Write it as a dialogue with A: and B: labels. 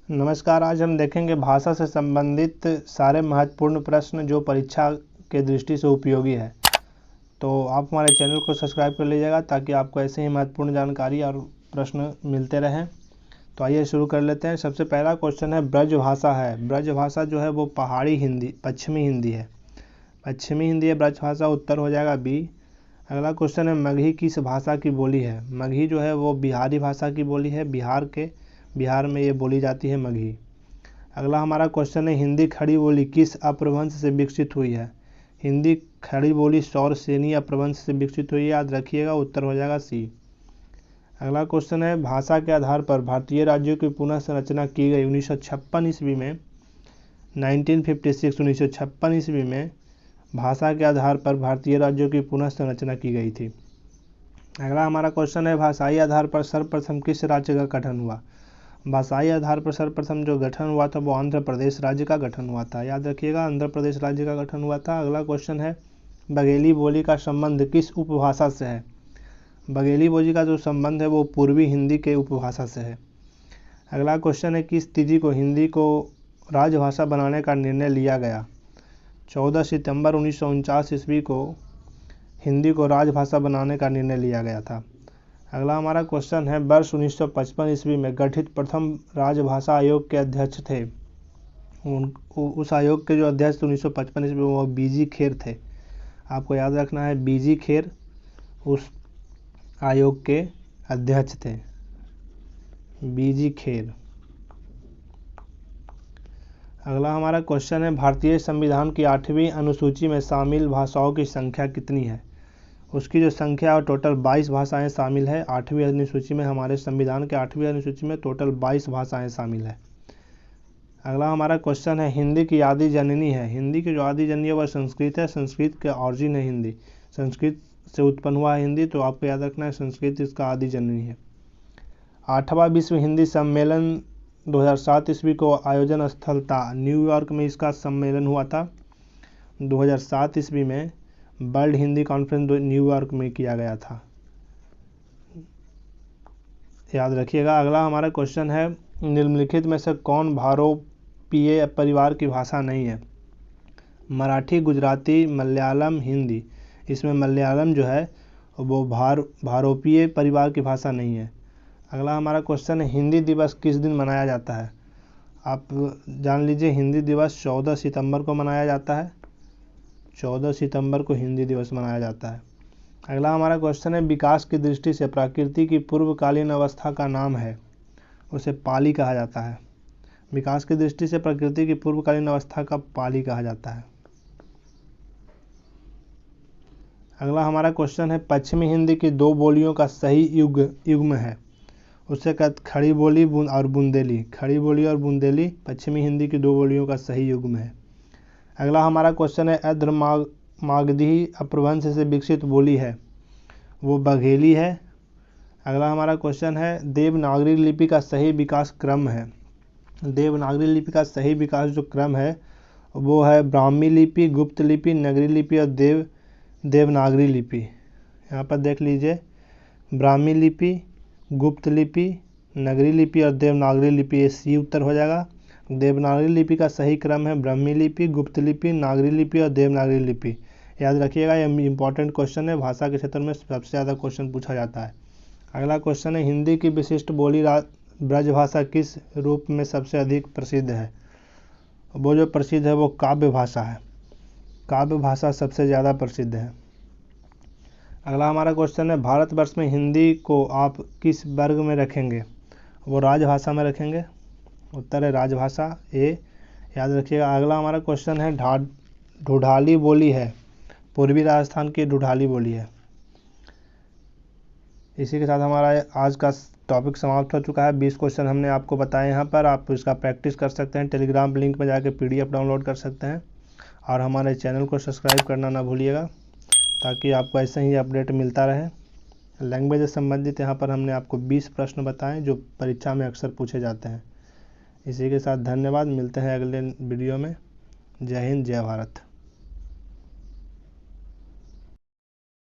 A: नमस्कार। आज हम देखेंगे भाषा से संबंधित सारे महत्वपूर्ण प्रश्न जो परीक्षा के दृष्टि से उपयोगी है। तो आप हमारे चैनल को सब्सक्राइब कर लीजिएगा ताकि आपको ऐसे ही महत्वपूर्ण जानकारी और प्रश्न मिलते रहें। तो आइए शुरू कर लेते हैं। सबसे पहला क्वेश्चन है ब्रज भाषा है। ब्रज भाषा जो है वो पहाड़ी हिंदी, पश्चिमी हिंदी है। पश्चिमी हिंदी है ब्रज भाषा, उत्तर हो जाएगा बी। अगला क्वेश्चन है मगही किस भाषा की बोली है। मगही जो है वो बिहारी भाषा की बोली है। बिहार में ये बोली जाती है मगही। अगला हमारा क्वेश्चन है हिंदी खड़ी बोली किस अपभ्रंश से विकसित हुई है। हिंदी खड़ी बोली सौरसेनी अपभ्रंश से विकसित हुई है, याद रखिएगा, उत्तर हो जाएगा सी। अगला क्वेश्चन है भाषा के आधार पर भारतीय राज्यों की पुनः संरचना की गई 1956 ईस्वी में। 1956 ईस्वी में भाषा के आधार पर भारतीय राज्यों की पुनः संरचना की गई थी। अगला हमारा क्वेश्चन है भाषाई आधार पर सर्वप्रथम किस राज्य का गठन हुआ। भाषाई आधार पर सर्वप्रथम जो गठन हुआ था वो आंध्र प्रदेश राज्य का गठन हुआ था, याद रखिएगा, आंध्र प्रदेश राज्य का गठन हुआ था। अगला क्वेश्चन है बघेली बोली का संबंध किस उपभाषा से है। बघेली बोली का जो संबंध है वो पूर्वी हिंदी के उपभाषा से है। अगला क्वेश्चन है किस तिथि को हिंदी को राजभाषा बनाने का निर्णय लिया गया। 14 सितंबर 1949 ईस्वी को हिंदी को राजभाषा बनाने का निर्णय लिया गया था। अगला हमारा क्वेश्चन है वर्ष 1955 ईस्वी में गठित प्रथम राजभाषा आयोग के अध्यक्ष थे। उस आयोग के जो अध्यक्ष 1955 ईस्वी में वो बीजी खेर थे। आपको याद रखना है, बीजी खेर उस आयोग के अध्यक्ष थे, बीजी खेर। अगला हमारा क्वेश्चन है भारतीय संविधान की 8वीं अनुसूची में शामिल भाषाओं की संख्या कितनी है। उसकी जो संख्या है टोटल 22 भाषाएं शामिल है। 8वीं अनुसूची में, हमारे संविधान के 8वीं अनुसूची में टोटल 22 भाषाएं शामिल है। अगला हमारा क्वेश्चन है हिंदी की आदि जननी है। हिंदी की जो आदि जननी है वह संस्कृत है। संस्कृत के ऑरिजिन है हिंदी, संस्कृत से उत्पन्न हुआ है हिंदी, तो आपको याद रखना है संस्कृत इसका आदि जननी है। 8वां विश्व हिंदी सम्मेलन 2007 ईस्वी को आयोजन स्थल था न्यूयॉर्क में, इसका सम्मेलन हुआ था 2007 ईस्वी में। वर्ल्ड हिंदी कॉन्फ्रेंस न्यूयॉर्क में किया गया था, याद रखिएगा। अगला हमारा क्वेश्चन है निम्नलिखित में से कौन भारोपीय परिवार की भाषा नहीं है। मराठी, गुजराती, मलयालम, हिंदी। इसमें मलयालम जो है वो भारोपीय परिवार की भाषा नहीं है। अगला हमारा क्वेश्चन है हिंदी दिवस किस दिन मनाया जाता है। आप जान लीजिए, हिंदी दिवस 14 सितंबर को मनाया जाता है। 14 सितंबर को हिंदी दिवस मनाया जाता है। अगला हमारा क्वेश्चन है विकास की दृष्टि से प्रकृति की पूर्वकालीन अवस्था का नाम है, उसे पाली कहा जाता है। विकास की दृष्टि से प्रकृति की पूर्वकालीन अवस्था का पाली कहा जाता है। अगला हमारा क्वेश्चन है पश्चिमी हिंदी की दो बोलियों का सही युग्म है, उससे कहते खड़ी बोली और बुंदेली। खड़ी बोली और बुंदेली पश्चिमी हिंदी की दो बोलियों का सही युग्म है। अगला हमारा क्वेश्चन है अद्र मागधी अपभ्रंश से विकसित बोली है, वो बघेली है। अगला हमारा क्वेश्चन है देवनागरी लिपि का सही विकास क्रम है। देवनागरी लिपि का सही विकास जो क्रम है वो है ब्राह्मी लिपि, गुप्त लिपि, नगरी लिपि और देवनागरी लिपि। यहाँ पर देख लीजिए, ब्राह्मी लिपि, गुप्त लिपि, नगरी लिपि और देवनागरी लिपि, ये सी उत्तर हो जाएगा। देवनागरी लिपि का सही क्रम है ब्राह्मी लिपि, गुप्त लिपि, नागरी लिपि और देवनागरी लिपि, याद रखिएगा। ये इंपॉर्टेंट क्वेश्चन है, भाषा के क्षेत्र में सबसे ज़्यादा क्वेश्चन पूछा जाता है। अगला क्वेश्चन है हिंदी की विशिष्ट बोली ब्रजभाषा किस रूप में सबसे अधिक प्रसिद्ध है। वो जो प्रसिद्ध है वो काव्य भाषा है। काव्य भाषा सबसे ज़्यादा प्रसिद्ध है। अगला हमारा क्वेश्चन है भारतवर्ष में हिंदी को आप किस वर्ग में रखेंगे। वो राजभाषा में रखेंगे, उत्तर है राजभाषा, ए, याद रखिएगा। अगला हमारा क्वेश्चन है ढूढ़ाली बोली है, पूर्वी राजस्थान की ढूढ़ाली बोली है। इसी के साथ हमारा आज का टॉपिक समाप्त हो चुका है। 20 क्वेश्चन हमने आपको बताए यहाँ पर, आप इसका प्रैक्टिस कर सकते हैं। टेलीग्राम लिंक में जाकर PDF डाउनलोड कर सकते हैं और हमारे चैनल को सब्सक्राइब करना ना भूलिएगा ताकि आपको ऐसे ही अपडेट मिलता रहे। लैंग्वेज से संबंधित यहाँ पर हमने आपको 20 प्रश्न बताएं जो परीक्षा में अक्सर पूछे जाते हैं। इसी के साथ धन्यवाद, मिलते हैं अगले वीडियो में। जय हिंद, जय भारत।